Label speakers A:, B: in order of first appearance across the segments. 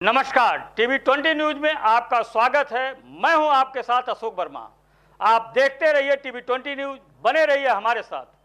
A: नमस्कार, TV 20 news में आपका स्वागत है। मैं हूं आपके साथ अशोक वर्मा। आप देखते रहिए टीवी 20 न्यूज, बने रहिए हमारे साथ।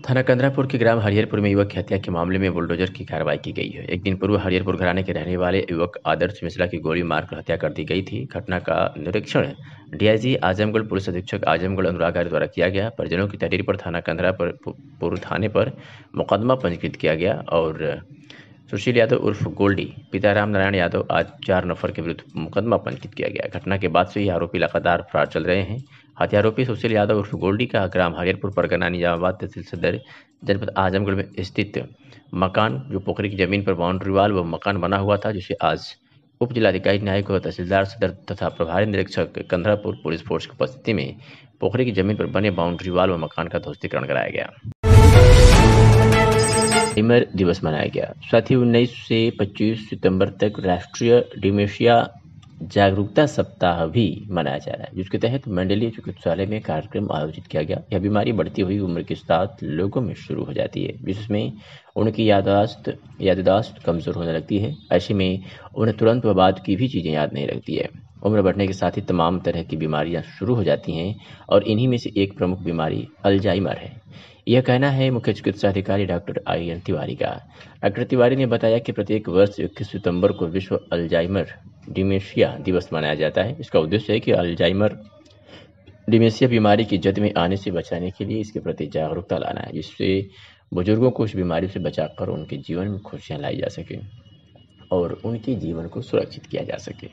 B: थाना कंदरापुर के ग्राम हरिहरपुर में युवक की हत्या के मामले में बुलडोजर की कार्रवाई की गई है। एक दिन पूर्व हरिहरपुर घराने के रहने वाले युवक आदर्श मिश्रा की गोली मारकर हत्या कर दी गई थी। घटना का निरीक्षण डीआईजी आजमगढ़ पुलिस अधीक्षक आजमगढ़ अनुराग आर्य द्वारा किया गया। परिजनों की तहरीर पर थाना कंदरापुर थाने पर मुकदमा पंजीकृत किया गया और सुशील यादव उर्फ गोल्डी, पिता राम नारायण यादव आज 4 नफर के विरुद्ध मुकदमा पंजीकृत किया गया। घटना के बाद से ही आरोपी लगातार फरार चल रहे हैं। हत्यारोपी सुशील यादव उर्फ गोल्डी का ग्राम हरिहरपुर परगना निजामाबाद तहसील सदर जनपद आजमगढ़ में स्थित मकान, जो पोखरी की जमीन पर बाउंड्री वाल व मकान बना हुआ था, जिसे आज उप जिलाधिकारी न्यायिक व तहसीलदार सदर तथा प्रभारी निरीक्षक कंदरापुर पुलिस फोर्स की उपस्थिति में पोखरी की जमीन पर बने बाउंड्री वाल व मकान का ध्वस्तीकरण कराया गया। अल्जाइमर दिवस मनाया गया। साथ ही 19 से 25 सितंबर तक राष्ट्रीय डिमेंशिया जागरूकता सप्ताह भी मनाया जा रहा है, जिसके तहत मंडलीय चिकित्सालय में कार्यक्रम आयोजित किया गया। यह बीमारी बढ़ती हुई उम्र के साथ लोगों में शुरू हो जाती है, जिसमें उनकी याददाश्त कमजोर होने लगती है। ऐसे में उन्हें तुरंत व बाद की भी चीजें याद नहीं रहती है। उम्र बढ़ने के साथ ही तमाम तरह की बीमारियां शुरू हो जाती हैं और इन्हीं में से एक प्रमुख बीमारी अल्जाइमर है। यह कहना है मुख्य चिकित्सा अधिकारी डॉक्टर IN तिवारी का। डॉक्टर तिवारी ने बताया कि प्रत्येक वर्ष 21 सितंबर को विश्व अल्जाइमर डिमेंशिया दिवस मनाया जाता है। इसका उद्देश्य है कि अल्जाइमर डिमेंशिया बीमारी की जद में आने से बचाने के लिए इसके प्रति जागरूकता लाना है, जिससे बुजुर्गों को इस बीमारी से बचाकर उनके जीवन में खुशियां लाई जा सके और उनके जीवन को सुरक्षित किया जा सके।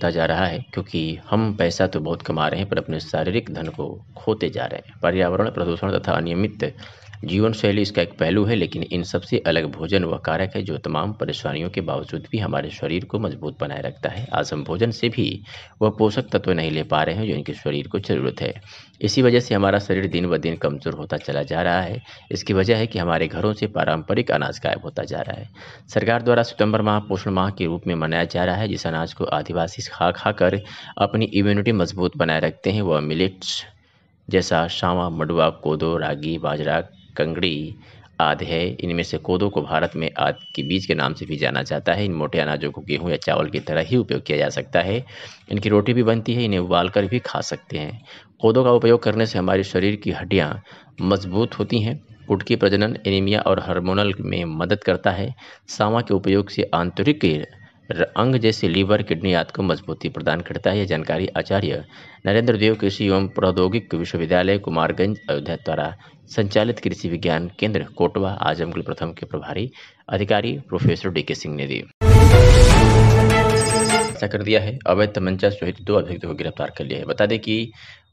B: जा रहा है क्योंकि हम पैसा तो बहुत कमा रहे हैं, पर अपने शारीरिक धन को खोते जा रहे हैं। पर्यावरण प्रदूषण तथा अनियमित जीवन शैली इसका एक पहलू है, लेकिन इन सबसे अलग भोजन वह कारक है जो तमाम परेशानियों के बावजूद भी हमारे शरीर को मजबूत बनाए रखता है। आज हम भोजन से भी वह पोषक तत्व नहीं ले पा रहे हैं जो इनके शरीर को जरूरत है। इसी वजह से हमारा शरीर दिन ब दिन कमजोर होता चला जा रहा है। इसकी वजह है कि हमारे घरों से पारंपरिक अनाज गायब होता जा रहा है। सरकार द्वारा सितंबर माह पोषण माह के रूप में मनाया जा रहा है, जिस अनाज को आदिवासी खा खाकर अपनी इम्यूनिटी मजबूत बनाए रखते हैं वह मिलेट्स जैसा सावा, मडुआ, कोदो, रागी, बाजरा, कंगड़ी आदि है। इनमें से कोदो को भारत में आदि के बीज के नाम से भी जाना जाता है। इन मोटे अनाजों को गेहूं या चावल की तरह ही उपयोग किया जा सकता है। इनकी रोटी भी बनती है, इन्हें उबालकर भी खा सकते हैं। कोदो का उपयोग करने से हमारे शरीर की हड्डियां मजबूत होती हैं, गुट की प्रजनन, एनीमिया और हार्मोनल में मदद करता है। सांवा के उपयोग से आंतरिक अंग जैसे लीवर, किडनी आदि को मजबूती प्रदान करता है। यह जानकारी आचार्य नरेंद्र देव कृषि एवं प्रौद्योगिक विश्वविद्यालय कुमारगंज अयोध्या द्वारा संचालित कृषि विज्ञान केंद्र कोटवा आजमगढ़ प्रथम के प्रभारी अधिकारी प्रोफेसर DK सिंह ने दी। ऐसा कर दिया है। अवैध तमंचा सहित 2 अभियुक्तों को गिरफ्तार कर लिया है। बता दें कि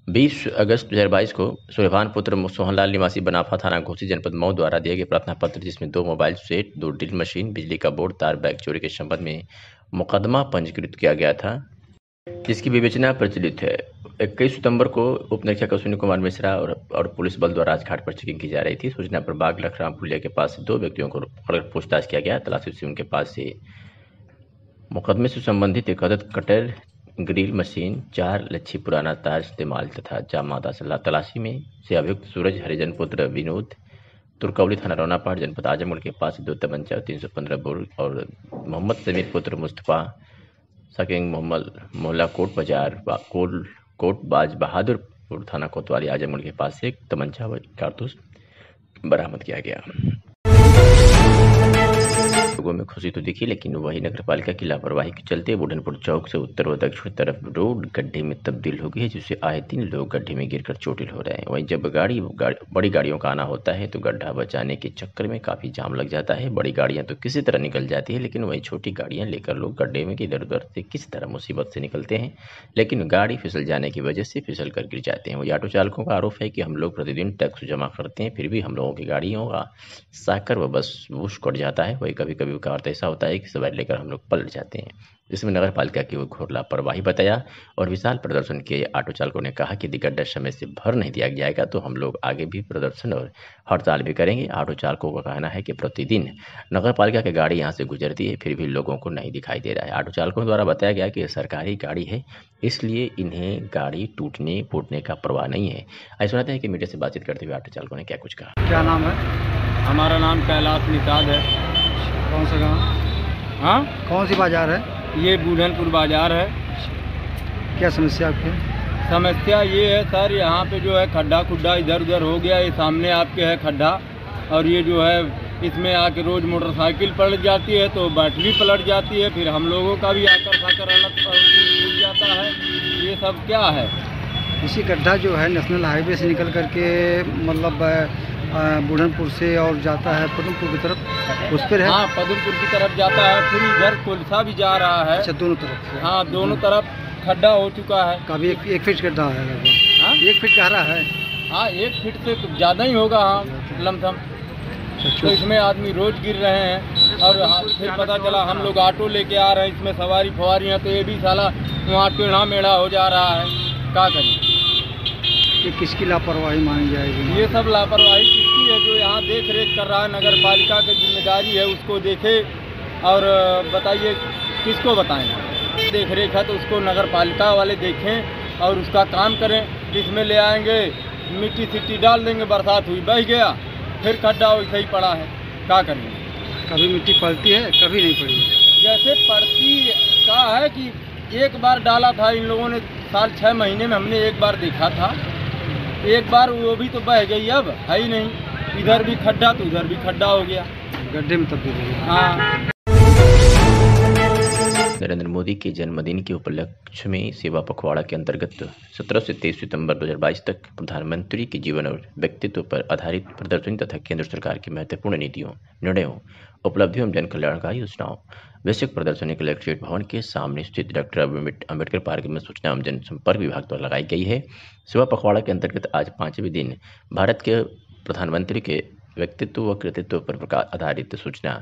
B: 20 अगस्त 2022 को सूर्यभान पुत्र सोहनलाल निवासी बनाफा थाना घोसी जनपद मऊ द्वारा दिए गए प्रार्थना पत्र, जिसमें 2 मोबाइल सेट, 2 ड्रिल मशीन, बिजली का बोर्ड, तार बैग चोरी के संबंध में मुकदमा पंजीकृत किया गया था, जिसकी विवेचना प्रचलित है। 21 सितंबर को उप निरीक्षक अश्विनी कुमार मिश्रा और पुलिस बल द्वारा राजघाट पर चेकिंग की जा रही थी। सूचना पर बाग लखराम पुलिया के पास से 2 व्यक्तियों को पकड़कर पूछताछ किया गया। तलाशी से उनके पास से मुकदमे से संबंधित एक अदद कटर, ग्रिल मशीन, 4 लच्छी पुराना तार इस्तेमाल तथा जामादा तलाशी में से अभियुक्त सूरज हरिजन पुत्र विनोद तुर्कौली थाना रौनापाड़ जनपद आजमगढ़ के पास 2 तमंचा, 315 बोर और मोहम्मद समीर पुत्र मुस्तफा सकिंग मोहल्ला कोट बाजार कोट बाज बहादुरपुर थाना कोतवाली आजमगढ़ के पास से 1 तमंचा व कारतूस बरामद किया गया। लोगों में खुशी तो दिखी, लेकिन वही नगरपालिका की लापरवाही के चलते बुढ़नपुर चौक से उत्तर व दक्षिण तरफ रोड गड्ढे में तब्दील हो गई है, जिससे आए 3 लोग गड्ढे में गिरकर चोटिल हो रहे हैं। वहीं जब बड़ी गाड़ियों का आना होता है तो गड्ढा बचाने के चक्कर में काफी जाम लग जाता है। बड़ी गाड़ियां तो किसी तरह निकल जाती है, लेकिन वही छोटी गाड़ियां लेकर लोग गड्ढे में इधर उधर से किसी तरह मुसीबत से निकलते हैं, लेकिन गाड़ी फिसल जाने की वजह से फिसल कर गिर जाते हैं। वही ऑटो चालकों का आरोप है कि हम लोग प्रतिदिन टैक्स जमा करते हैं, फिर भी हम लोगों की गाड़ियों का साकर व बस वुश कट जाता है। वही कभी कभी ऐसा होता है कि सवारी लेकर हम लोग पलट जाते हैं। जिसमें नगर पालिका की घोर लापरवाही बताया और विशाल प्रदर्शन किए ऑटो चालकों ने कहा कि गड्ढा समय से भर नहीं दिया जाएगा तो हम लोग आगे भी प्रदर्शन और हड़ताल भी करेंगे। ऑटो चालकों का कहना है कि प्रतिदिन नगर पालिका की गाड़ी यहाँ से गुजरती है, फिर भी लोगों को नहीं दिखाई दे रहा है। ऑटो चालकों द्वारा बताया गया कि सरकारी गाड़ी है, इसलिए इन्हें गाड़ी टूटने फूटने का परवाह नहीं है। ऐसा सुनाते हैं कि मीडिया से बातचीत करते हुए ऑटो चालकों ने क्या कुछ कहा।
C: क्या नाम है?
D: हमारा नाम कैलाश निषाद है।
C: कौन सा गाँव?
D: हाँ,
C: कौन सी बाजार है?
D: ये बूढ़नपुर बाजार है।
C: क्या समस्या आपकी?
D: समस्या ये है सर, यहाँ पे जो है खड्डा खुड्डा इधर उधर हो गया। ये सामने आपके है खड्डा, और ये जो है इसमें आके रोज मोटरसाइकिल पलट जाती है तो बैटरी पलट जाती है, फिर हम लोगों का भी आकर खाकर अलग टूट जाता है। ये सब क्या है?
C: इसी गड्ढा जो है नेशनल हाईवे से निकल करके मतलब बूढ़नपुर से और जाता है पदमपुर की तरफ, उस पर है?
D: हाँ, पदमपुर की तरफ जाता है, फिर इधर कोलसा भी जा रहा है।
C: अच्छा, दोनों तरफ से?
D: हाँ, दोनों तरफ खड्डा हो चुका है।
C: कभी एक फीट गड्ढा है लगभग?
D: हाँ?
C: 1 फीट गहरा है?
D: हाँ, 1 फीट से ज़्यादा ही होगा। हाँ, लमसम। तो इसमें आदमी रोज गिर रहे हैं, और फिर पता चला हम लोग ऑटो लेके आ रहे हैं, इसमें सवारी फवारी है, तो ये भी साला वहाँ टेढ़ा मेढ़ा हो जा रहा है। क्या करें?
C: ये किसकी लापरवाही मानी जाएगी?
D: ये सब लापरवाही किसकी है? जो यहाँ देख रेख कर रहा है, नगर पालिका की जिम्मेदारी है, उसको देखे। और बताइए किसको बताएं? देख रेख है तो उसको नगर पालिका वाले देखें और उसका काम करें। इसमें ले आएंगे, मिट्टी सिट्टी डाल देंगे, बरसात हुई बह गया, फिर खड्डा वैसे ही पड़ा है। क्या करें?
C: कभी मिट्टी पड़ती है, कभी नहीं पड़ी।
D: जैसे पड़ती का है कि एक बार डाला था इन लोगों ने, साल 6 महीने में हमने एक बार देखा था। एक बार वो भी तो बह गई, अब है ही नहीं। इधर भी खड्डा तो उधर भी खड्डा हो गया,
C: गड्ढे में तब्दील हो गया।
D: हाँ।
B: नरेंद्र मोदी के जन्मदिन के उपलक्ष्य में सेवा पखवाड़ा के अंतर्गत 17 से 23 सितंबर 2022 तक प्रधानमंत्री के जीवन और व्यक्तित्व पर आधारित प्रदर्शनी तथा केंद्र सरकार की महत्वपूर्ण नीतियों, निर्णयों, उपलब्धियों एवं जन कल्याणकारी योजनाओं वैश्विक प्रदर्शनी कलेक्ट्रेट भवन के सामने स्थित डॉक्टर अम्बेडकर पार्क में सूचना एवं जनसंपर्क विभाग द्वारा लगाई गई है। सेवा पखवाड़ा के अंतर्गत आज 5वें दिन भारत के प्रधानमंत्री के व्यक्तित्व व कृतित्व पर आधारित सूचना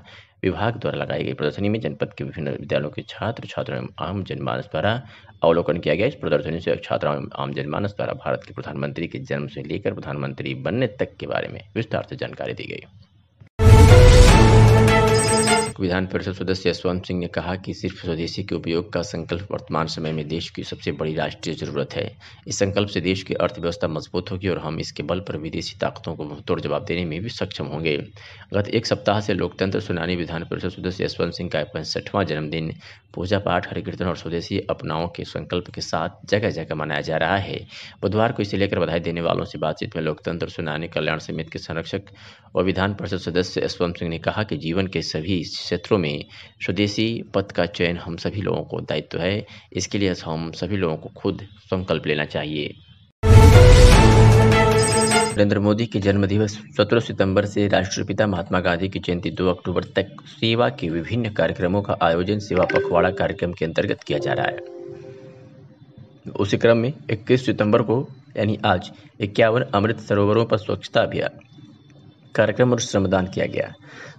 B: विभाग द्वारा लगाई गई प्रदर्शनी में जनपद के विभिन्न विद्यालयों के छात्र छात्राओं एवं आम जनमानस द्वारा अवलोकन किया गया। इस प्रदर्शनी से छात्राओं एवं आम जनमानस द्वारा भारत के प्रधानमंत्री के जन्म से लेकर प्रधानमंत्री बनने तक के बारे में विस्तार से जानकारी दी गई। विधान परिषद सदस्य यशवंत सिंह ने कहा कि सिर्फ स्वदेशी के उपयोग का संकल्प वर्तमान समय में देश की सबसे बड़ी राष्ट्रीय जरूरत है। इस संकल्प से देश की अर्थव्यवस्था मजबूत होगी और हम इसके बल पर विदेशी ताकतों को मुंहतोड़ जवाब देने में भी सक्षम होंगे। गत एक सप्ताह से लोकतंत्र सेनानी विधान परिषद सदस्य यशवंत सिंह का 65वां जन्मदिन पूजा पाठ, हरि कीर्तन और स्वदेशी अपनाओं के संकल्प के साथ जगह जगह मनाया जा रहा है। बुधवार को इसे लेकर बधाई देने वालों से बातचीत में लोकतंत्र सेनानी कल्याण समिति के संरक्षक और विधान परिषद सदस्य यशवंत सिंह ने कहा कि जीवन के सभी क्षेत्रों में स्वदेशी पथ का चयन हम सभी लोगों को दायित्व है। इसके लिए हम सभी लोगों को खुद संकल्प लेना चाहिए। नरेंद्र मोदी के जन्मदिवस 17 सितंबर से राष्ट्रपिता महात्मा गांधी की जयंती 2 अक्टूबर तक सेवा के विभिन्न कार्यक्रमों का आयोजन सेवा पखवाड़ा कार्यक्रम के अंतर्गत किया जा रहा है। उसी क्रम में 21 सितंबर को यानी आज 51 अमृत सरोवरों पर स्वच्छता अभियान कार्यक्रम और श्रमदान किया गया।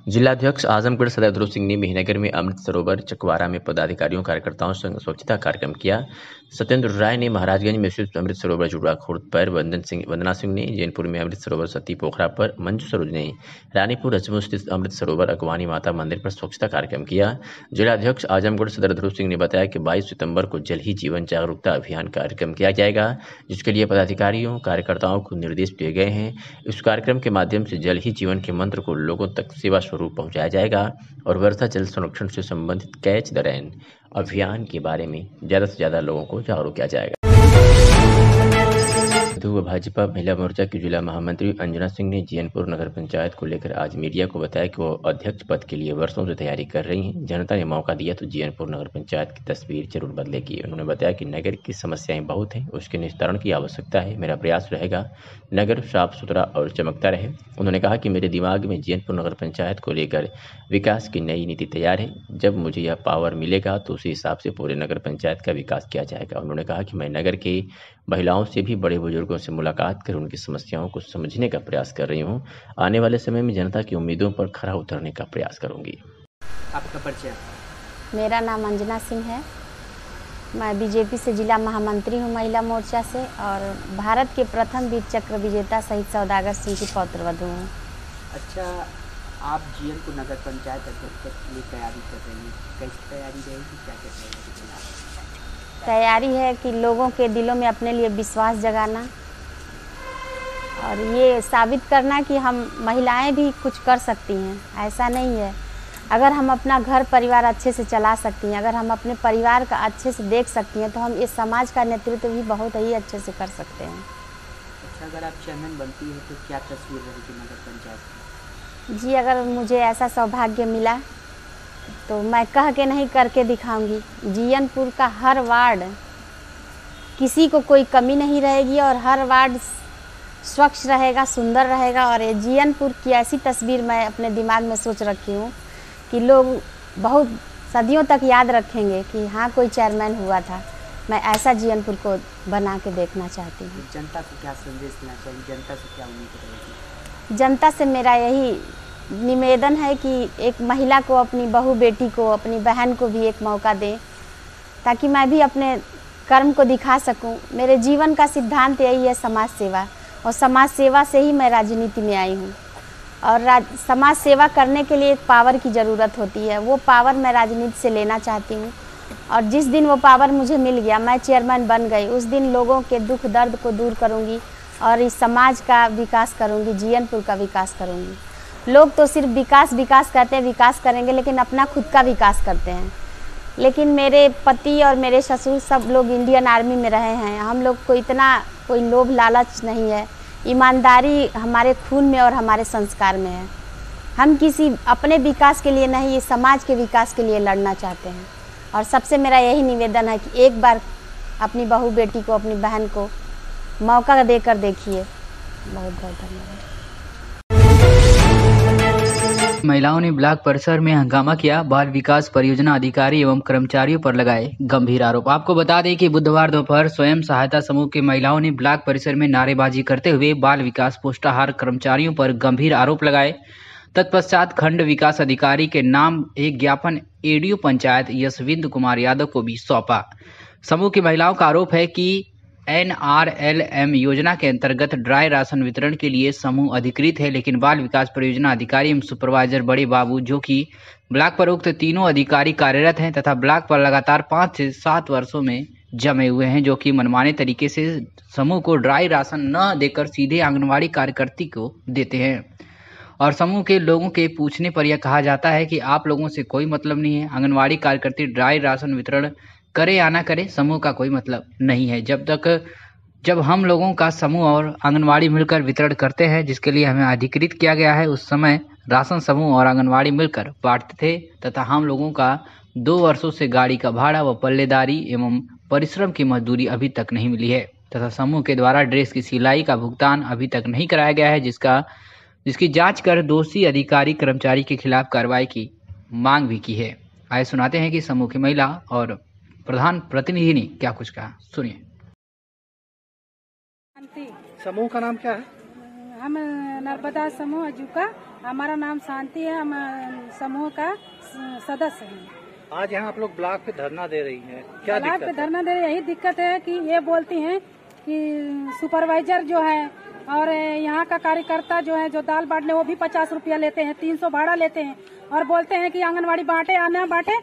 B: जिलाध्यक्ष आजमगढ़ सदर ध्रुव सिंह ने मेहनगर में अमृत सरोवर चकवारा में पदाधिकारियों कार्यकर्ताओं संग स्वच्छता कार्यक्रम किया। सत्येंद्र राय ने महाराजगंज में स्थित अमृत सरोवर जुड़ा खुर्द पर, वंदना सिंह ने जैनपुर में अमृत सरोवर सती पोखरा पर, मंजू सरोज ने रानीपुर रजमू स्थित अमृत सरोवर अगवानी माता मंदिर पर स्वच्छता कार्यक्रम किया। जिलाध्यक्ष आजमगढ़ सदर ध्रुव सिंह ने बताया कि 22 सितंबर को जल ही जीवन जागरूकता अभियान कार्यक्रम किया जाएगा, जिसके लिए पदाधिकारियों कार्यकर्ताओं को निर्देश दिए गए हैं। इस कार्यक्रम के माध्यम से जल ही जीवन के मंत्र को लोगों तक सेवा स्वरूप पहुंचाया जाएगा और वर्षा जल संरक्षण से संबंधित कैच द रेन अभियान के बारे में ज़्यादा से ज़्यादा लोगों को जागरूक किया जाएगा। भाजपा महिला मोर्चा की जिला महामंत्री अंजना सिंह ने जैनपुर नगर पंचायत को लेकर आज मीडिया को बताया कि वो अध्यक्ष पद के लिए वर्षों से तैयारी कर रही हैं। जनता ने मौका दिया तो जैनपुर नगर पंचायत की तस्वीर जरूर बदलेगी। उन्होंने बताया कि नगर की समस्याएं बहुत हैं, उसके निस्तारण की आवश्यकता है। मेरा प्रयास रहेगा नगर साफ सुथरा और चमकता रहे। उन्होंने कहा कि मेरे दिमाग में जैनपुर नगर पंचायत को लेकर विकास की नई नीति तैयार है। जब मुझे यह पावर मिलेगा तो उसी हिसाब से पूरे नगर पंचायत का विकास किया जाएगा। उन्होंने कहा कि मैं नगर के महिलाओं से भी बड़े बुजुर्गों से मुलाकात कर उनकी समस्याओं को समझने का प्रयास कर रही हूं। आने वाले समय में जनता की उम्मीदों पर खरा उतरने का प्रयास करूंगी।
E: आपका परिचय? मेरा नाम अंजना सिंह है। मैं बीजेपी से जिला महामंत्री हूँ महिला मोर्चा से, और भारत के प्रथम वीर चक्र विजेता शहीद सौदागर सिंह की पौत्रवधू हूँ।
F: अच्छा, आप जीएनपुर नगर पंचायत अध्यक्ष के लिए तैयारी कर रही हैं, कैसी तैयारी रहेगी, क्या क्या तैयारी?
E: तैयारी है कि लोगों के दिलों में अपने लिए विश्वास जगाना और ये साबित करना कि हम महिलाएं भी कुछ कर सकती हैं। ऐसा नहीं है, अगर हम अपना घर परिवार अच्छे से चला सकती हैं, अगर हम अपने परिवार का अच्छे से देख सकती हैं, तो हम इस समाज का नेतृत्व भी बहुत ही अच्छे से कर सकते हैं।
F: अच्छा, अगर आप चेयरमैन बनती है तो क्या तस्वीर रहेगी नगर पंचायत की?
E: जी, अगर मुझे ऐसा सौभाग्य मिला तो मैं कह के नहीं करके दिखाऊंगी। जीएनपुर का हर वार्ड, किसी को कोई कमी नहीं रहेगी और हर वार्ड स्वच्छ रहेगा, सुंदर रहेगा। और ये जीएनपुर की ऐसी तस्वीर मैं अपने दिमाग में सोच रखी हूँ कि लोग बहुत सदियों तक याद रखेंगे कि हाँ, कोई चेयरमैन हुआ था। मैं ऐसा जीएनपुर को बना के देखना चाहती हूँ।
F: जनता को क्या संदेश देना चाहिए, जनता से क्या उम्मीद रहेगी?
E: जनता से मेरा यही निवेदन है कि एक महिला को, अपनी बहू बेटी को, अपनी बहन को भी एक मौका दें, ताकि मैं भी अपने कर्म को दिखा सकूं। मेरे जीवन का सिद्धांत यही है, समाज सेवा, और समाज सेवा से ही मैं राजनीति में आई हूं। और समाज सेवा करने के लिए एक पावर की ज़रूरत होती है, वो पावर मैं राजनीति से लेना चाहती हूँ। और जिस दिन वो पावर मुझे मिल गया, मैं चेयरमैन बन गई, उस दिन लोगों के दुख दर्द को दूर करूँगी और इस समाज का विकास करूँगी, जीएनपुर का विकास करूँगी। लोग तो सिर्फ विकास विकास कहते हैं, विकास करेंगे, लेकिन अपना खुद का विकास करते हैं। लेकिन मेरे पति और मेरे ससुर सब लोग इंडियन आर्मी में रहे हैं। हम लोग को इतना कोई लोभ लालच नहीं है, ईमानदारी हमारे खून में और हमारे संस्कार में है। हम किसी अपने विकास के लिए नहीं, इस समाज के विकास के लिए लड़ना चाहते हैं। और सबसे मेरा यही निवेदन है कि एक बार अपनी बहू बेटी को, अपनी बहन को मौका देकर देखिए। बहुत बहुत धन्यवाद।
F: महिलाओं ने ब्लॉक परिसर में हंगामा किया, बाल विकास परियोजना अधिकारी एवं कर्मचारियों पर लगाए गंभीर आरोप। आपको बता दें कि बुधवार दोपहर स्वयं सहायता समूह की महिलाओं ने ब्लॉक परिसर में नारेबाजी करते हुए बाल विकास पोस्टाहार कर्मचारियों पर गंभीर आरोप लगाए। तत्पश्चात खंड विकास अधिकारी के नाम एक ज्ञापन एडीओ पंचायत यशविंद कुमार यादव को भी सौंपा। समूह की महिलाओं का आरोप है कि NRLM योजना के अंतर्गत ड्राई राशन वितरण के लिए समूह अधिकृत है, लेकिन बाल विकास परियोजना अधिकारी एवं सुपरवाइजर बड़े बाबू, जो कि ब्लॉक पर उक्त तीनों अधिकारी कार्यरत हैं तथा ब्लॉक पर लगातार 5 से 7 वर्षों में जमे हुए हैं, जो कि मनमाने तरीके से समूह को ड्राई राशन न देकर सीधे आंगनवाड़ी कार्यकर्ती को देते हैं। और समूह के लोगों के पूछने पर यह कहा जाता है कि आप लोगों से कोई मतलब नहीं है, आंगनवाड़ी कार्यकर्ती ड्राई राशन वितरण करे या ना करे, समूह का कोई मतलब नहीं है। जब हम लोगों का समूह और आंगनवाड़ी मिलकर वितरण करते हैं, जिसके लिए हमें अधिकृत किया गया है, उस समय राशन समूह और आंगनवाड़ी मिलकर बांटते थे तथा हम लोगों का 2 वर्षों से गाड़ी का भाड़ा व पल्लेदारी एवं परिश्रम की मजदूरी अभी तक नहीं मिली है तथा समूह के द्वारा ड्रेस की सिलाई का भुगतान अभी तक नहीं कराया गया है, जिसकी जाँच कर दोषी अधिकारी कर्मचारी के खिलाफ कार्रवाई की मांग भी की है। आइए सुनाते हैं कि समूह की महिला और प्रधान प्रतिनिधि ने क्या कुछ कहा, सुनिए।
C: समूह का नाम क्या है?
G: हम नर्मदा समूह अजूका, हमारा नाम शांति है, हम समूह का सदस्य हैं।
C: आज यहाँ आप लोग ब्लॉक पे धरना दे रही हैं, क्या
G: ब्लॉक
C: दिक्कत
G: पे धरना दे रही, यही दिक्कत है कि ये बोलती हैं कि सुपरवाइजर जो है और यहाँ का कार्यकर्ता जो है, जो दाल बांटने, वो भी 50 रुपया लेते हैं, 300 भाड़ा लेते हैं और बोलते हैं कि आंगनवाड़ी बांटे या ना बांटे,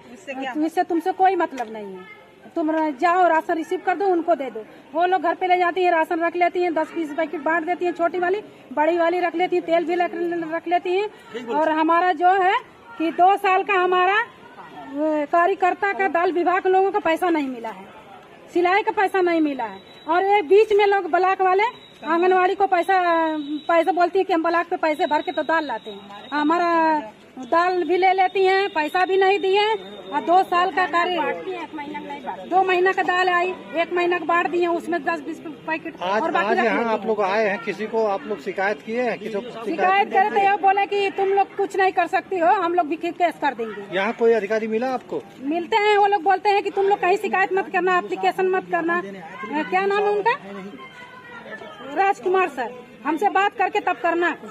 G: इससे तुमसे कोई मतलब नहीं है, तुम जाओ राशन रिसीव कर दो, उनको दे दो। वो लोग घर पे ले जाती हैं, राशन रख लेती हैं, 10-20 पैकेट बांट देती हैं, छोटी वाली, बड़ी वाली रख लेती हैं, तेल भी रख लेती हैं। और हमारा जो है कि 2 साल का हमारा कार्यकर्ता का दाल विभाग लोगों को पैसा नहीं मिला है, सिलाई का पैसा नहीं मिला है। और ये बीच में लोग ब्लॉक वाले आंगनवाड़ी को पैसा बोलती है कि हम ब्लॉक पे पैसे भर के तो दाल लाते हैं, हमारा दाल भी ले लेती हैं, पैसा भी नहीं दिए। और 2 साल का कार्य, 2 महीना का दाल आई, 1 महीना का बांट दिए, उसमें 10-20 पैकेट। और
C: आज यहाँ आप लोग आए हैं, किसी को आप लोग शिकायत किए हैं?
G: शिकायत करे तो ये बोले कि तुम लोग कुछ नहीं कर सकती हो, हम लोग भी केस कर देंगे।
C: यहाँ कोई अधिकारी मिला आपको?
G: मिलते हैं, वो लोग बोलते हैं कि तुम लोग कहीं शिकायत मत करना, एप्लीकेशन मत करना। क्या नाम है उनका? राजकुमार सर, हमसे बात करके तब करना कुछ।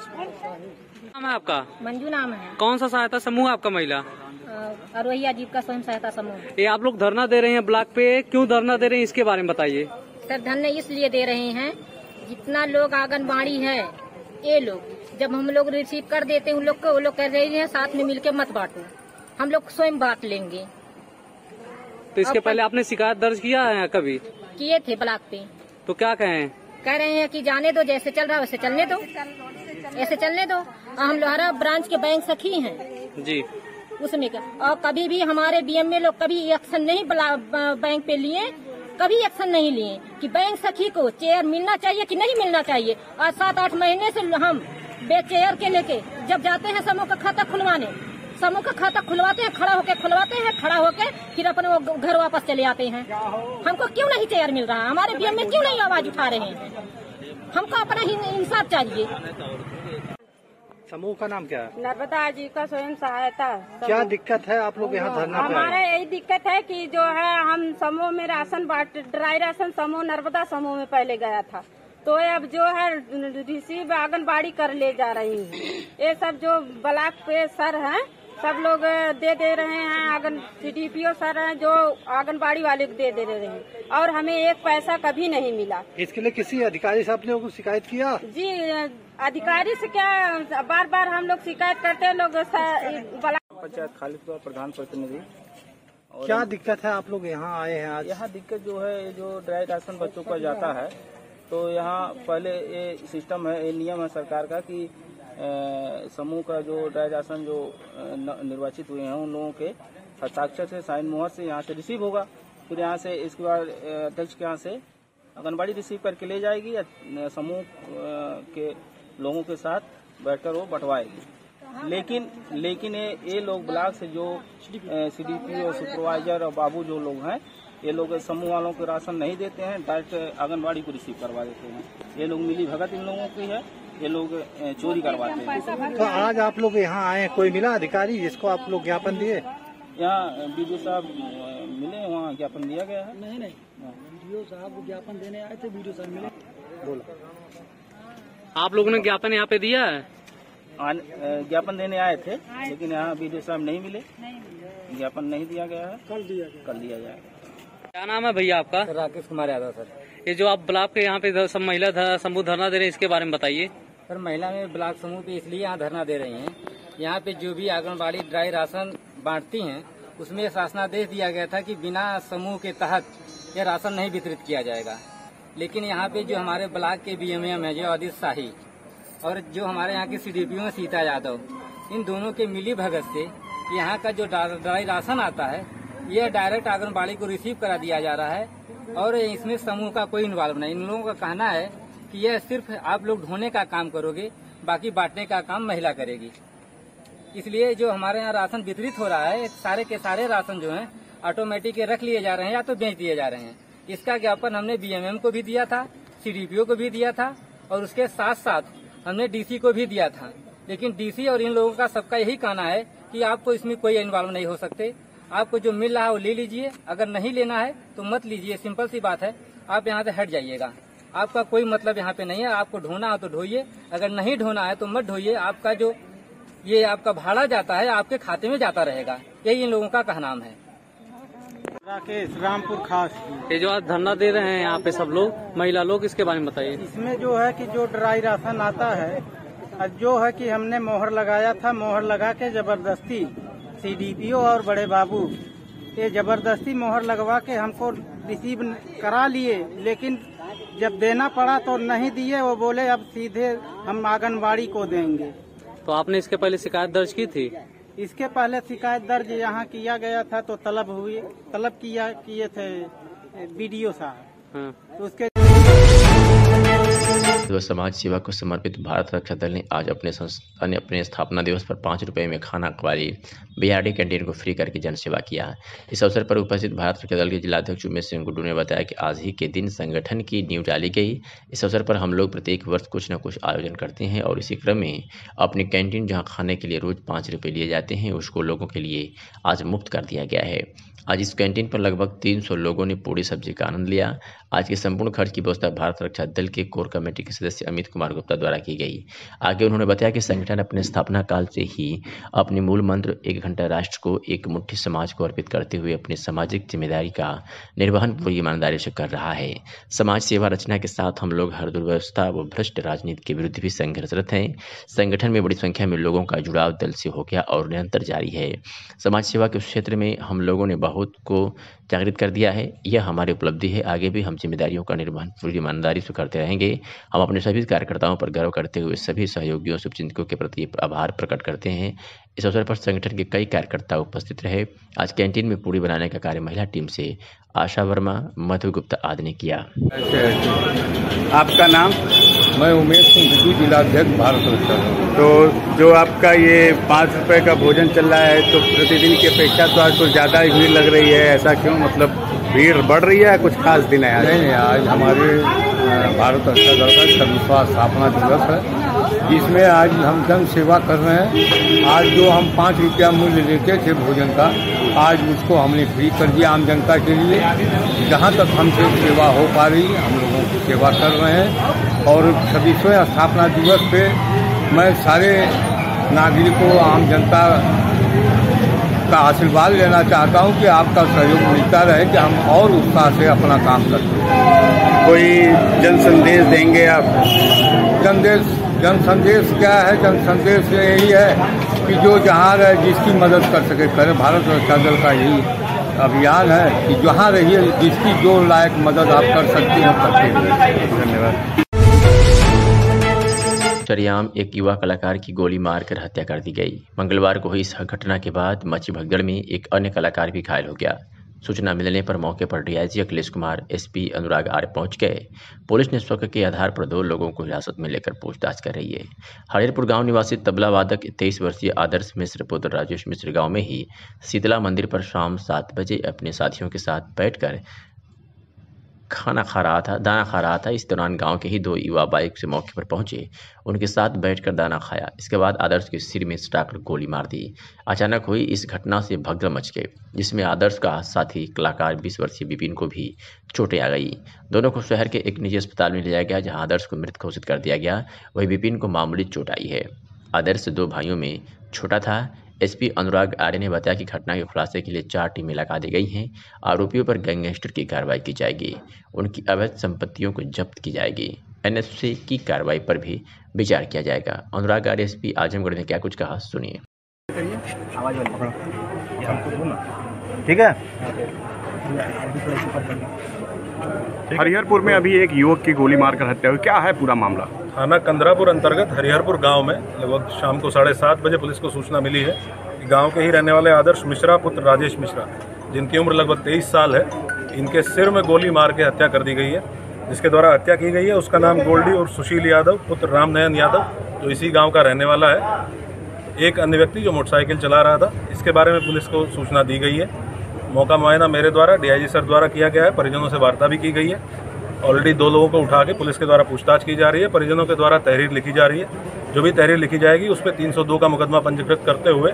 H: नाम है आपका?
I: मंजू नाम है।
H: कौन सा सहायता समूह आपका महिला? आरोही आजीविका स्वयं सहायता समूह।
I: ये आप लोग धरना दे रहे हैं ब्लॉक पे, क्यों धरना दे रहे हैं इसके बारे में बताइए।
H: सर धरना इसलिए दे रहे हैं, जितना लोग आंगनबाड़ी है ये लोग जब हम लोग रिसीव कर देते हैं उन लोग को, वो लोग कह रहे हैं साथ में मिलकर मत बांटो, हम लोग स्वयं बांट लेंगे।
I: तो इसके पहले आपने शिकायत दर्ज किया है कभी?
H: किए थे ब्लॉक पे। तो
I: क्या कहें?
H: कह रहे हैं कि जाने दो, जैसे चल रहा है वैसे चलने दो, ऐसे चलने दो। हम लोहारा ब्रांच के बैंक सखी हैं
I: जी,
H: उसमें क्या, और कभी भी हमारे बीएमए लोग कभी एक्शन नहीं बैंक पे लिए, कभी एक्शन नहीं लिए कि बैंक सखी को चेयर मिलना चाहिए कि नहीं मिलना चाहिए। आज 7-8 महीने से हम चेयर के लेके जब जाते हैं समूह का खाता खुलवाने, समूह का खाता खुलवाते हैं, खड़ा होके खुलवाते हैं, खड़ा होके फिर अपने वो घर वापस चले आते हैं। हमको क्यों नहीं चेयर मिल रहा, हमारे बीएमए क्यों नहीं आवाज उठा रहे हैं? हमको अपना इंसाफ चाहिए।
C: समूह का नाम क्या है?
G: नर्मदा आजीविका स्वयं सहायता।
C: क्या दिक्कत है आप लोग यहाँ धरना पे?
G: हमारा यही दिक्कत है कि जो है हम समूह में राशन ड्राई राशन समूह नर्मदा समूह में पहले गया था, तो अब जो है रिसीव आंगनबाड़ी कर ले जा रही है। ये सब जो ब्लॉक पे सर हैं सब लोग दे रहे हैं, CDPO सर हैं जो आंगनबाड़ी वाले को दे रहे हैं, और हमें एक पैसा कभी नहीं मिला।
C: इसके लिए किसी अधिकारी साहब ने शिकायत किया?
G: जी अधिकारी से क्या, बार बार हम लोग शिकायत करते हैं। लोग
D: पंचायत खालिदपुर प्रधान प्रतिनिधि।
C: क्या दिक्कत है आप लोग यहाँ आए हैं आज?
D: यहाँ दिक्कत जो है, जो ड्राई राशन बच्चों का जाता है, तो यहाँ पहले ये सिस्टम है, ये नियम है सरकार का कि समूह का जो ड्राई राशन जो निर्वाचित हुए हैं उन लोगों के हस्ताक्षर से, साइन मोहर से यहाँ से रिसीव होगा। फिर यहाँ से इसके बाद अध्यक्ष के यहाँ से आंगनबाड़ी रिसीव करके ले जाएगी या समूह के लोगों के साथ बैठकर वो बंटवाएगी। लेकिन ये लोग ब्लॉक से जो CDPO सुपरवाइजर और बाबू जो लोग हैं, ये लोग समूह वालों को राशन नहीं देते हैं, डायरेक्ट आंगनबाड़ी को रिसीव करवा देते हैं। ये लोग मिली भगत इन लोगों की है, ये लोग चोरी करवाते हैं।
C: तो आज आप लोग यहाँ आए, कोई मिला अधिकारी जिसको आप लोग ज्ञापन दिए?
D: यहाँ BDO साहब मिले, वहाँ ज्ञापन दिया गया है।
C: नहीं BDO साहब ज्ञापन देने आए थे, BDO साहब मिले। बोला
I: आप लोगों ने ज्ञापन यहाँ पे दिया है?
D: ज्ञापन देने आए थे, लेकिन यहाँ BDO साहब नहीं मिले, ज्ञापन नहीं दिया गया है। कल दिया जाएगा।
I: क्या नाम है भैया आपका?
J: राकेश कुमार यादव सर।
I: ये जो आप ब्लॉक के यहाँ पे सब महिला समूह धरना दे रहे हैं, इसके बारे में बताइए।
J: सर महिला में ब्लॉक समूह पे इसलिए यहाँ धरना दे रही हैं, यहाँ पे जो भी आंगनबाड़ी ड्राई राशन बांटती हैं उसमें शासनादेश दिया गया था कि बिना समूह के तहत यह राशन नहीं वितरित किया जाएगा। लेकिन यहाँ पे जो हमारे ब्लॉक के BMM है जो आदित्य शाही और जो हमारे यहाँ के CDPO है सीता यादव, इन दोनों के मिली भगत से यहाँ का जो ड्राई राशन आता है यह डायरेक्ट आंगनबाड़ी को रिसीव करा दिया जा रहा है और इसमें समूह का कोई इन्वॉल्व नहीं। इन लोगों का कहना है कि यह सिर्फ आप लोग ढोने का काम करोगे, बाकी बांटने का काम महिला करेगी। इसलिए जो हमारे यहाँ राशन वितरित हो रहा है, सारे के सारे राशन जो हैं ऑटोमेटिक रख लिए जा रहे हैं या तो बेच दिए जा रहे हैं। इसका ज्ञापन हमने BMM को भी दिया था, CDPO को भी दिया था और उसके साथ साथ हमने DC को भी दिया था। लेकिन DC और इन लोगों का सबका यही कहना है कि आपको इसमें कोई इन्वॉल्व नहीं हो सकते, आपको जो मिल रहा है वो ले लीजिए, अगर नहीं लेना है तो मत लीजिए। सिंपल सी बात है, आप यहाँ से हट जाइएगा, आपका कोई मतलब यहाँ पे नहीं है। आपको ढोना हो तो ढोइए, अगर नहीं ढोना है तो मत ढोइए। आपका जो ये आपका भाड़ा जाता है आपके खाते में जाता रहेगा, यही इन लोगों का कहना है।
C: राकेश रामपुर खास।
I: ये जो आज धरना दे रहे हैं यहाँ पे सब लोग महिला लोग, इसके बारे में बताइए।
C: इसमें जो है कि जो ड्राई राशन आता है जो है कि हमने मोहर लगाया था, मोहर लगा के जबरदस्ती CDPO और बड़े बाबू ये जबरदस्ती मोहर लगवा के हमको रिसीव करा लिए, लेकिन जब देना पड़ा तो नहीं दिए। वो बोले अब सीधे हम आंगनबाड़ी को देंगे।
I: तो आपने इसके पहले शिकायत दर्ज की थी?
C: इसके पहले शिकायत दर्ज यहाँ किया गया था, तो तलब किए थे BDO साहब। तो उसके
B: समाज सेवा को समर्पित भारत रक्षा दल ने आज अपने स्थापना दिवस पर 5 रुपए में खाना वाली BRD कैंटीन को फ्री करके जनसेवा किया। इस अवसर पर उपस्थित भारत रक्षा दल के जिलाध्यक्ष उमेश सिंह गुड्डू ने बताया कि आज ही के दिन संगठन की नींव डाली गई। इस अवसर पर हम लोग प्रत्येक वर्ष कुछ न कुछ आयोजन करते हैं और इसी क्रम में अपनी कैंटीन जहाँ खाने के लिए रोज 5 रुपये लिए जाते हैं उसको लोगों के लिए आज मुफ्त कर दिया गया है। आज इस कैंटीन पर लगभग 300 लोगों ने पूरी सब्जी का आनंद लिया। आज के संपूर्ण खर्च की व्यवस्था भारत रक्षा दल के कोर कमेटी के सदस्य अमित कुमार गुप्ता द्वारा की गई। आगे उन्होंने बताया कि संगठन अपने स्थापना काल से ही अपने मूल मंत्र 1 घंटा राष्ट्र को एक मुट्ठी समाज को अर्पित करते हुए अपनी सामाजिक जिम्मेदारी का निर्वहन पूरी ईमानदारी से कर रहा है। समाज सेवा रचना के साथ हम लोग हर दुर्व्यवस्था व भ्रष्ट राजनीति के विरुद्ध भी संघर्षरत हैं। संगठन में बड़ी संख्या में लोगों का जुड़ाव दल से हो गया और निरंतर जारी है। समाज सेवा के क्षेत्र में हम लोगों ने बहुत को जागृत कर दिया है। यह हमारी उपलब्धि है। आगे भी हम जिम्मेदारियों का निर्वहन पूरी ईमानदारी से करते रहेंगे। हम अपने सभी कार्यकर्ताओं पर गर्व करते हुए सभी सहयोगियों शुभचिंतकों के प्रति आभार प्रकट करते हैं। इस अवसर पर संगठन के कई कार्यकर्ता उपस्थित रहे। आज कैंटीन में पूरी बनाने का कार्य महिला टीम से आशा वर्मा, मधु गुप्ता आदि ने किया।
K: आपका नाम?
L: मैं उमेश सिंह, जिलाध्यक्ष भारत रक्षा।
K: तो जो आपका ये 5 रुपए का भोजन चल रहा है, तो प्रतिदिन की अपेक्षा तो आज कुछ ज़्यादा ही भीड़ लग रही है, ऐसा क्यों? मतलब भीड़ बढ़ रही है, कुछ खास दिन है आज?
L: नहीं, आज हमारे भारत रक्षा दल का 26वां स्थापना दिवस है। इसमें आज हम जन सेवा कर रहे हैं। आज जो हम 5 रुपया मूल्य लेते थे भोजन का, आज उसको हमने फ्री कर दिया आम जनता के लिए। जहाँ तक हमसे सेवा हो पा रही है हम लोगों की सेवा कर रहे हैं। और 26वें स्थापना दिवस पे मैं सारे नागरिकों, आम जनता का आशीर्वाद लेना चाहता हूं कि आपका सहयोग मिलता रहे कि हम और उत्साह से अपना काम करते हैं।
K: कोई जन संदेश देंगे आप?
L: जन संदेश क्या है? जन संदेश यही है कि जो जहाँ रहे जिसकी मदद कर सके करे। भारत रक्षा दल का यही अभियान है कि जहाँ रहिए जिसकी जो लायक मदद आप कर सकते हैं करते रहिए।
K: धन्यवाद।
B: चरियाम एक युवा कलाकार की गोली मारकर हत्या कर दी गई। मंगलवार को हुई इस घटना के बाद मची भगदड़ में एक अन्य कलाकार भी घायल हो गया। सूचना मिलने पर मौके पर डीआईजी अखिलेश कुमार, एसपी अनुराग आर्य पहुंच गए। पुलिस ने शक के आधार पर 2 लोगों को हिरासत में लेकर पूछताछ कर रही है। हरिहरपुर गांव निवासी तबला वादक 23 वर्षीय आदर्श मिश्र पुत्र राजेश मिश्र गांव में ही शीतला मंदिर पर शाम 7 बजे अपने साथियों के साथ बैठकर दाना खा रहा था। इस दौरान गांव के ही 2 युवा बाइक से मौके पर पहुंचे, उनके साथ बैठकर दाना खाया। इसके बाद आदर्श के सिर में सटाकर गोली मार दी। अचानक हुई इस घटना से भगदड़ मच गई, जिसमें आदर्श का साथी कलाकार 20 वर्षीय विपिन को भी चोटें आ गई। दोनों को शहर के एक निजी अस्पताल में ले जाया गया, जहाँ आदर्श को मृत घोषित कर दिया गया। वही विपिन को मामूली चोट आई है। आदर्श 2 भाइयों में छोटा था। एसपी अनुराग आर्य ने बताया कि घटना के खुलासे के लिए 4 टीमें लगा दी गई हैं। आरोपियों पर गैंगस्टर की कार्रवाई की जाएगी। उनकी अवैध संपत्तियों को जब्त की जाएगी। एनएससी की कार्रवाई पर भी विचार किया जाएगा। अनुराग आर्य एसपी आजमगढ़ ने क्या कुछ कहा, सुनिए।
K: ठीक है। हरिहरपुर में अभी एक युवक की गोली मारकर हत्या हुई, क्या है पूरा मामला?
M: थाना कंदरापुर अंतर्गत हरिहरपुर गांव में लगभग शाम को 7:30 बजे पुलिस को सूचना मिली है कि गांव के ही रहने वाले आदर्श मिश्रा पुत्र राजेश मिश्रा, जिनकी उम्र लगभग 23 साल है, इनके सिर में गोली मार के हत्या कर दी गई है। जिसके द्वारा हत्या की गई है उसका नाम गोल्डी और सुशील यादव पुत्र रामनयन यादव, जो इसी गाँव का रहने वाला है। एक अन्य व्यक्ति जो मोटरसाइकिल चला रहा था, इसके बारे में पुलिस को सूचना दी गई है। मौका मुआयना मेरे द्वारा डीआईजी सर द्वारा किया गया है। परिजनों से वार्ता भी की गई है। ऑलरेडी 2 लोगों को उठा के पुलिस के द्वारा पूछताछ की जा रही है। परिजनों के द्वारा तहरीर लिखी जा रही है। जो भी तहरीर लिखी जाएगी उस पर 302 का मुकदमा पंजीकृत करते हुए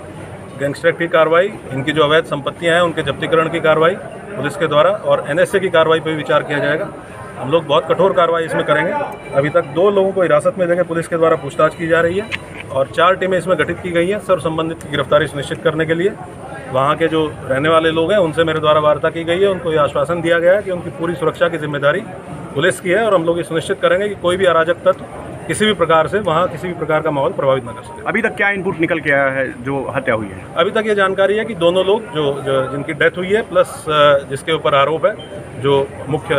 M: गैंगस्टर की कार्रवाई, इनकी जो अवैध संपत्तियां हैं उनके जब्तीकरण की कार्रवाई पुलिस के द्वारा और एनएसए की कार्रवाई पर विचार किया जाएगा। हम लोग बहुत कठोर कार्रवाई इसमें करेंगे। अभी तक 2 लोगों को हिरासत में लेकर पुलिस के द्वारा पूछताछ की जा रही है और 4 टीमें इसमें गठित की गई हैं सर्व संबंधित की गिरफ्तारी सुनिश्चित करने के लिए। वहाँ के जो रहने वाले लोग हैं उनसे मेरे द्वारा वार्ता की गई है। उनको ये आश्वासन दिया गया है कि उनकी पूरी सुरक्षा की जिम्मेदारी पुलिस की है और हम लोग ये सुनिश्चित करेंगे कि कोई भी अराजक तत्व किसी भी प्रकार से वहाँ किसी भी प्रकार का माहौल प्रभावित न कर सके।
K: अभी तक क्या इनपुट निकल के आया है जो हत्या हुई है?
M: अभी तक ये जानकारी है कि दोनों लोग जो जिनकी डेथ हुई है प्लस जिसके ऊपर आरोप है, जो मुख्य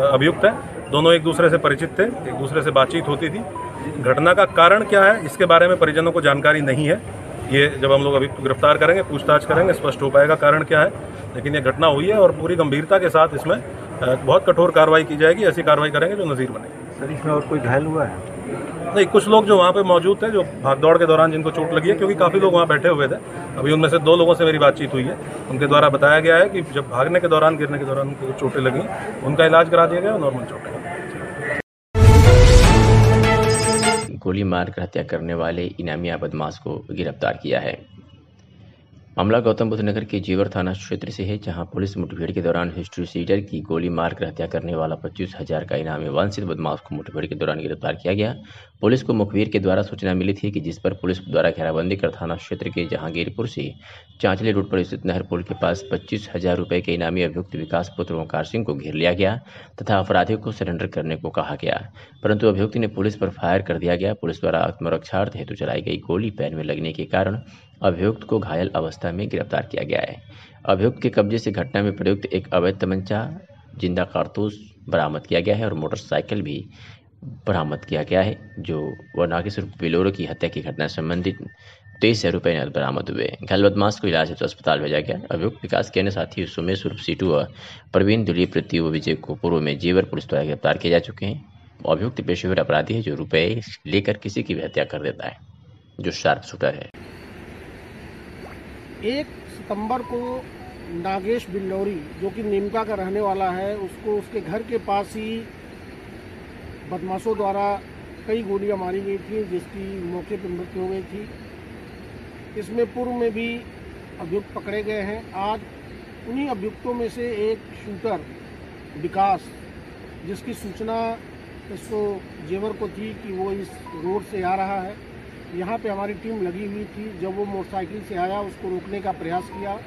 M: अभियुक्त है, दोनों एक दूसरे से परिचित थे, एक दूसरे से बातचीत होती थी। घटना का कारण क्या है इसके बारे में परिजनों को जानकारी नहीं है। ये जब हम लोग अभी गिरफ्तार करेंगे, पूछताछ करेंगे, स्पष्ट हो पाएगा कारण क्या है। लेकिन ये घटना हुई है और पूरी गंभीरता के साथ इसमें बहुत कठोर कार्रवाई की जाएगी। ऐसी कार्रवाई करेंगे जो नज़ीर बनेगी।
K: सर, इसमें और कोई घायल हुआ है?
M: नहीं, कुछ लोग जो वहाँ पे मौजूद थे, जो भागदौड़ के दौरान जिनको चोट लगी है, क्योंकि काफ़ी लोग वहाँ बैठे हुए थे। अभी उनमें से 2 लोगों से मेरी बातचीत हुई है। उनके द्वारा बताया गया है कि जब भागने के दौरान, गिरने के दौरान उनको चोटें लगी, उनका इलाज करा दिया गया और नॉर्मल चोटें।
B: गोली मारकर हत्या करने वाले इनामिया बदमाश को गिरफ्तार किया है। मामला गौतम बुद्ध नगर के जेवर थाना क्षेत्र से है, जहां पुलिस मुठभेड़ के दौरान हिस्ट्री सीटर की गोली मारकर हत्या करने वाला 25,000 का इनामी वांछित बदमाश को मुठभेड़ के दौरान गिरफ्तार किया गया। पुलिस को मुखबिर के द्वारा सूचना मिली थी कि जिस पर पुलिस द्वारा घेराबंदी कर थाना क्षेत्र के जहांगीरपुर से चांचली रोड पर स्थित नहर पुल के पास 25,000 रुपये के इनामी अभियुक्त विकास पुत्र ओंकार सिंह को घेर लिया गया तथा अपराधियों को सरेंडर करने को कहा गया, परंतु अभियुक्त ने पुलिस पर फायर कर दिया गया। पुलिस द्वारा आत्मरक्षार्थ हेतु चलाई गई गोली पैर में लगने के कारण अभियुक्त को घायल अवस्था में गिरफ्तार किया गया है। अभियुक्त के कब्जे से घटना में प्रयुक्त एक अवैध तमंचा, जिंदा कारतूस बरामद किया गया है और मोटरसाइकिल भी बरामद किया गया है, जो व नागेश्वर बिलोरो की हत्या की घटना संबंधित 23,000 रुपये नकद बरामद हुए। घायल बदमाश को इलाज हेतु अस्पताल भेजा गया। अभियुक्त विकास के अन्य साथी सुमेश उर्फ सीटू व प्रवीण, दिलीप, पृथ्वी व विजय को पूर्व में जेवर पुलिस द्वारा गिरफ्तार किए जा चुके हैं। अभियुक्त पेशेवर अपराधी है जो रुपये लेकर किसी की भी हत्या कर देता है, जो शार्प शूटर है।
N: 1 सितंबर को नागेश बिल्लौरी, जो कि नीमका का रहने वाला है, उसको उसके घर के पास ही बदमाशों द्वारा कई गोलियां मारी गई थी, जिसकी मौके पर मृत्यु हो गई थी। इसमें पूर्व में भी अभियुक्त पकड़े गए हैं। आज उन्हीं अभियुक्तों में से एक शूटर विकास, जिसकी सूचना इसको जेवर को थी कि वो इस रोड से आ रहा है, यहाँ पे हमारी टीम लगी हुई थी। जब वो मोटरसाइकिल से आया, उसको रोकने का प्रयास किया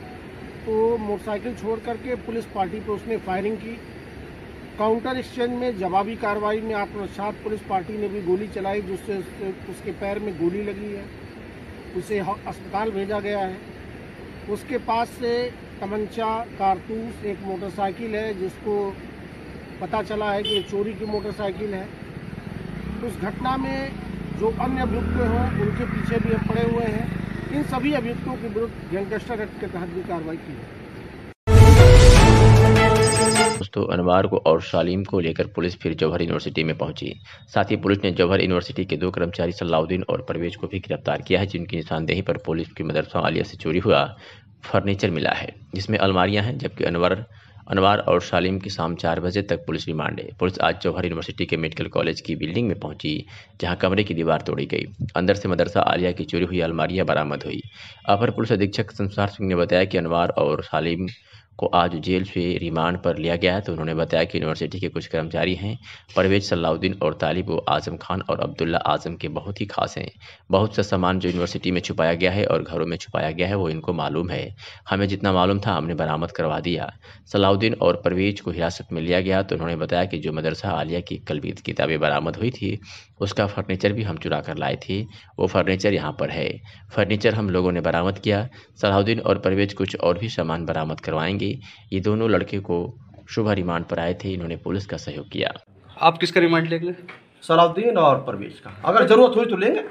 N: तो मोटरसाइकिल छोड़ करके पुलिस पार्टी पे उसने फायरिंग की। काउंटर एक्सचेंज में जवाबी कार्रवाई में आत्मरक्षार्थ पुलिस पार्टी ने भी गोली चलाई, जिससे उसके पैर में गोली लगी है। उसे अस्पताल भेजा गया है। उसके पास से तमंचा, कारतूस, एक मोटरसाइकिल है, जिसको पता चला है कि ये चोरी की मोटरसाइकिल है। उस घटना में जो अन्य अभियुक्त हों, उनके पीछे भी पड़े हुए हैं। इन सभी अभियुक्तों के विरुद्ध गैंगस्टर एक्ट के तहत भी कार्रवाई की है।
B: दोस्तों, अनवार को और सालिम को लेकर पुलिस फिर जौहर यूनिवर्सिटी में पहुंची। साथ ही पुलिस ने जौहर यूनिवर्सिटी के 2 कर्मचारी सलाउद्दीन और परवेज को भी गिरफ्तार किया है, जिनकी निशानदेही पर पुलिस की मदरसा आलिया से चोरी हुआ फर्नीचर मिला है, जिसमें अलमारियां हैं। जबकि अनवार और सालिम की शाम 4 बजे तक पुलिस रिमांड है। पुलिस आज जौहर यूनिवर्सिटी के मेडिकल कॉलेज की बिल्डिंग में पहुंची, जहां कमरे की दीवार तोड़ी गई। अंदर से मदरसा आलिया की चोरी हुई अलमारियां बरामद हुई। अपर पुलिस अधीक्षक संसार सिंह ने बताया कि अनवार और सालिम को आज जेल से रिमांड पर लिया गया है। तो उन्होंने बताया कि यूनिवर्सिटी के कुछ कर्मचारी हैं, परवेज, सलाउद्दीन और तालिब आजम खान और अब्दुल्ला आजम के बहुत ही खास हैं। बहुत सा सामान जो यूनिवर्सिटी में छुपाया गया है और घरों में छुपाया गया है, वो इनको मालूम है। हमें जितना मालूम था हमने बरामद करवा दिया। सलाउद्दीन और परवेज को हिरासत में लिया गया। तो उन्होंने बताया कि जो मदरसा आलिया की कलबीत किताबें बरामद हुई थी, उसका फर्नीचर भी हम चुरा कर लाए थे। वो फर्नीचर यहाँ पर है। फर्नीचर हम लोगों ने बरामद किया। सलाउद्दीन और परवेज कुछ और भी सामान बरामद करवाएंगे। ये दोनों लड़के को शुभ रिमांड पर आए थे। इन्होंने पुलिस का सहयोग किया।
O: आप किसका रिमांड लेंगे?
P: सलाउद्दीन और परवेज का। अगर जरूरत हुई तो लेंगे,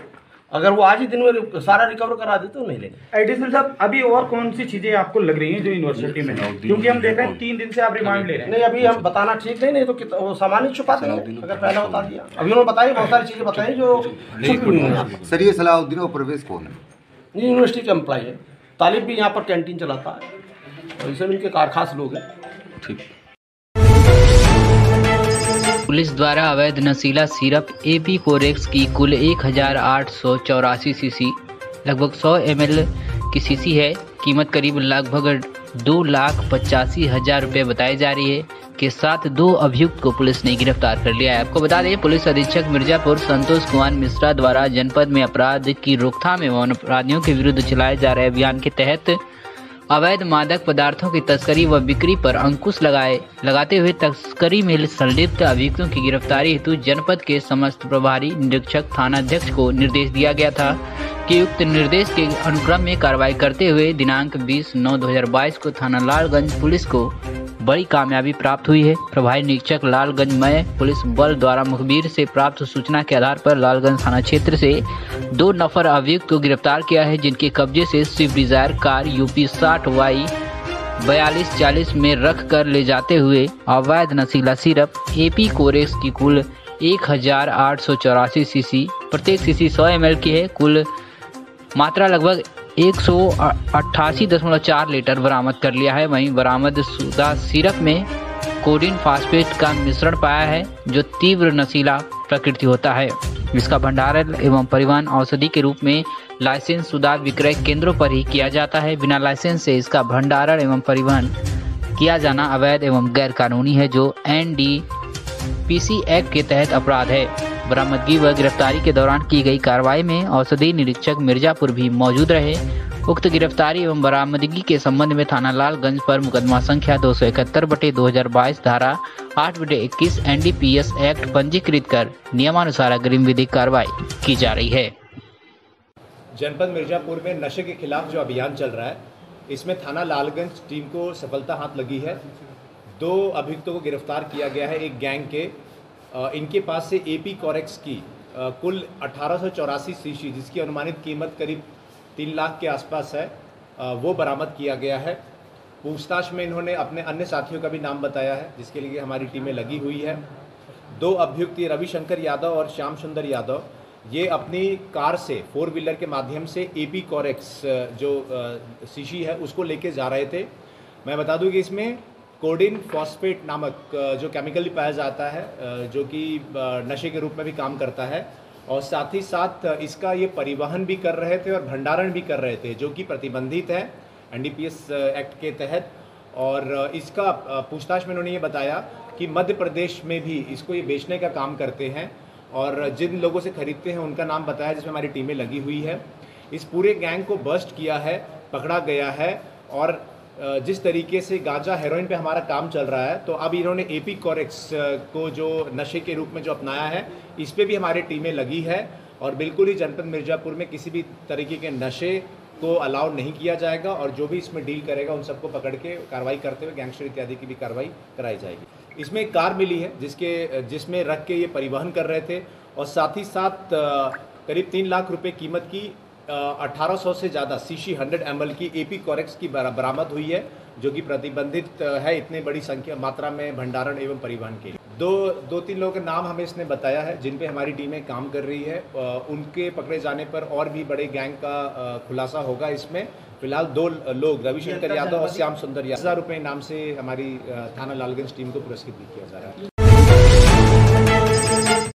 P: अगर वो आज ही दिन में सारा रिकवर करा दे तो नहीं लेंगे।
Q: एडिशनल साहब, अभी और कौन सी चीजें आपको लग रही हैं जो यूनिवर्सिटी में है? क्योंकि हम देख रहे हैं 3 दिन से आप रिमांड ले रहे हैं।
P: नहीं, अभी हम बताना ठीक नहीं तो वो सामान ही छुपाते हैं। अगर पहले बता दिया, अभी उन्होंने बताई बहुत सारी चीजें बताई जो छुपी हुई हैं।
R: सर, ये सलाउद्दीन और परवेज कौन है?
P: यूनिवर्सिटी के एम्प्लॉय है। तालिब भी यहाँ पर कैंटीन चलाता है और इसे इनके कारखास लोग हैं।
R: ठीक।
F: पुलिस द्वारा अवैध नशीला सिरप एपी कोरेक्स की कुल 1884 सीसी लगभग 100 ml की सीसी है। कीमत करीब लगभग 2,85,000 रुपये बताई जा रही है। के साथ 2 अभियुक्त को पुलिस ने गिरफ्तार कर लिया है। आपको बता दें, पुलिस अधीक्षक मिर्जापुर संतोष कुमार मिश्रा द्वारा जनपद में अपराध की रोकथाम एवं अपराधियों के विरुद्ध चलाए जा रहे अभियान के तहत अवैध मादक पदार्थों की तस्करी व बिक्री पर अंकुश लगाते हुए तस्करी में संलिप्त अभियुक्तों की गिरफ्तारी हेतु जनपद के समस्त प्रभारी निरीक्षक थानाध्यक्ष को निर्देश दिया गया था कि उक्त निर्देश के अनुक्रम में कार्रवाई करते हुए दिनांक 20/9/2022 को थाना लालगंज पुलिस को बड़ी कामयाबी प्राप्त हुई है। प्रभारी निरीक्षक लालगंज में पुलिस बल द्वारा मुखबिर से प्राप्त सूचना के आधार पर लालगंज थाना क्षेत्र से 2 नफर अभियुक्त को गिरफ्तार किया है, जिनके कब्जे से Swift Dzire car UP 60Y 4240 में रख कर ले जाते हुए अवैध नशीला सिरप एपी कोरेक्स की कुल 1884 सीसी, प्रत्येक सीसी 100 ml की है। कुल मात्रा लगभग 188.4 लीटर बरामद कर लिया है। वहीं बरामद शुदा सिरप में कोडीन फास्फेट का मिश्रण पाया है, जो तीव्र नशीला प्रकृति होता है। इसका भंडारण एवं परिवहन औषधि के रूप में लाइसेंस शुदा विक्रय केंद्रों पर ही किया जाता है। बिना लाइसेंस से इसका भंडारण एवं परिवहन किया जाना अवैध एवं गैर कानूनी है, जो NDPC एक्ट के तहत अपराध है। बरामदगी व गिरफ्तारी के दौरान की गई कार्रवाई में औषधि निरीक्षक मिर्जापुर भी मौजूद रहे। उक्त गिरफ्तारी एवं बरामदगी के संबंध में थाना लालगंज पर मुकदमा संख्या 271/2022 धारा 8/21 NDPS एक्ट पंजीकृत कर नियमानुसार अग्रिम विधिक कार्रवाई की जा रही है।
O: जनपद मिर्जापुर में नशे के खिलाफ जो अभियान चल रहा है, इसमें थाना लालगंज टीम को सफलता हाथ लगी है। 2 अभियुक्तों को गिरफ्तार किया गया है एक गैंग के। इनके पास से AP कॉरेक्स की कुल 1884 शीशी, जिसकी अनुमानित कीमत करीब 3 लाख के आसपास है, वो बरामद किया गया है। पूछताछ में इन्होंने अपने अन्य साथियों का भी नाम बताया है, जिसके लिए हमारी टीमें लगी हुई है। 2 अभियुक्त रविशंकर यादव और श्याम सुंदर यादव, ये अपनी कार से 4 व्हीलर के माध्यम से AP कॉरेक्स जो शीशी है उसको लेके जा रहे थे। मैं बता दूं कि इसमें कोडिन फॉस्फेट नामक जो केमिकल पाया जाता है, जो कि नशे के रूप में भी काम करता है, और साथ ही साथ इसका ये परिवहन भी कर रहे थे और भंडारण भी कर रहे थे, जो कि प्रतिबंधित है NDPS एक्ट के तहत। और इसका पूछताछ में उन्होंने ये बताया कि मध्य प्रदेश में भी इसको ये बेचने का काम करते हैं, और जिन लोगों से खरीदते हैं उनका नाम बताया, जिसमें हमारी टीमें लगी हुई है। इस पूरे गैंग को बस्ट किया है, पकड़ा गया है। और जिस तरीके से गांजा हेरोइन पे हमारा काम चल रहा है, तो अब इन्होंने AP कॉरेक्स को जो नशे के रूप में जो अपनाया है, इस पे भी हमारी टीमें लगी है। और बिल्कुल ही जनपद मिर्जापुर में किसी भी तरीके के नशे को अलाउ नहीं किया जाएगा, और जो भी इसमें डील करेगा उन सबको पकड़ के कार्रवाई करते हुए गैंगस्टर इत्यादि की भी कार्रवाई कराई जाएगी। इसमें एक कार मिली है जिसमें रख के ये परिवहन कर रहे थे, और साथ ही साथ करीब 3 लाख रुपए कीमत की 1800 से ज़्यादा शीशी 100 ml की AP कॉरेक्स की बरामद हुई है, जो कि प्रतिबंधित है इतने बड़ी मात्रा में भंडारण एवं परिवहन के लिए। 2-3 लोगों के नाम हमें इसने बताया है, जिन पे हमारी टीमें काम कर रही है। उनके पकड़े जाने पर और भी बड़े गैंग का खुलासा होगा। इसमें फिलहाल 2 लोग रविशंकर यादव और श्याम सुंदर यादव 1000 रुपये इनाम से हमारी थाना लालगंज टीम को पुरस्कृत भी किया जा रहा है।